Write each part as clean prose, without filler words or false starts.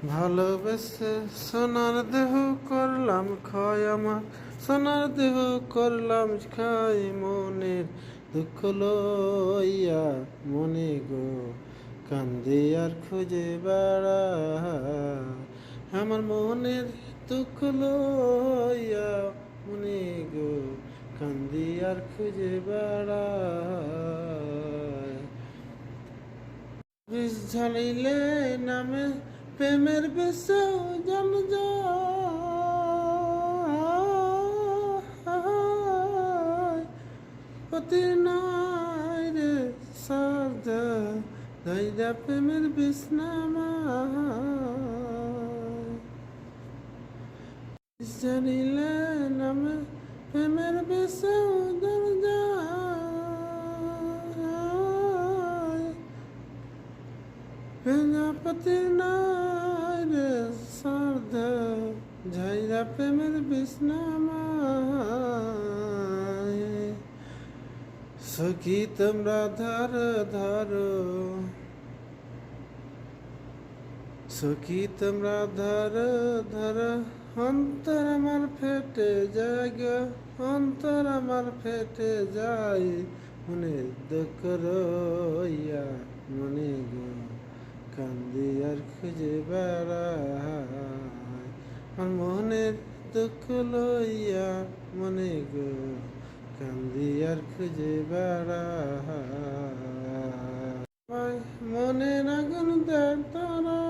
ভালোবেসে সোনার দেহ করলাম ক্ষয় আমার, সোনার দেহ করলাম ক্ষয়, মনের দুঃখ লইয়া মনে গো কান্দি আর খুঁজে বেড়াই। আমার মনের দুঃখ লইয়া মনে গো কান্দি আর খুঁজে বেড়াই। বিষ ঝালিলে নামে প্রেমের বেশও জান যায়, অতি নাই রে সারদা দাইদা প্রেমের বিষ্ণামায়। বিষ ঝালিলে নামে প্রেমের বেশও জান যায়, প্রজাপতি নাই রে সারদা ঝাইরা প্রেমের বিষ্ণামায়। সখী তোমরা ধর ধরো, সখী তোমরা ধর ধর, অন্তর আমার ফেটে যায় গো, অন্তর আমার ফেটে যায়, মনে দুঃখ রইয়া মনে গো কান্দি আর খুঁজে বেড়াই। আমার মনের দুঃখ লইয়া মনে গো কান্দি আর খুঁজে বেড়াই। মনের আগুন দেয় তারা,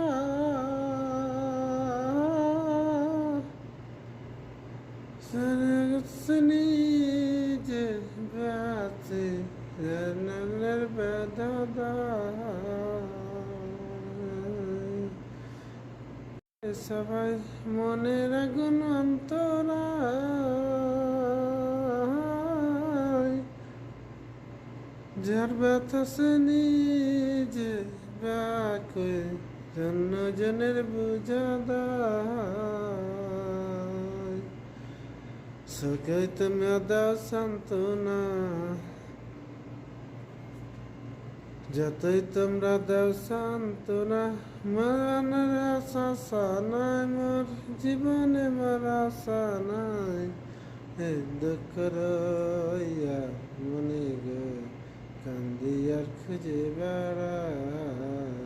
নিজে বাঁচে রানের বেদা, সবাই মনের আগুন অন্তরায়, যার ব্যথা সে নিজে বাকে জন্য জনের বুঝা দেয়। সকাই তুমি দাও সান্ত্বনা, যতই তোমরা দাও সান্ত্বনা, মরণের আশা নাই মোর জীবনে, মোর আশা নাই, এই দুঃখ রইয়া মনে গো কান্দি আর খুঁজে বেড়াই।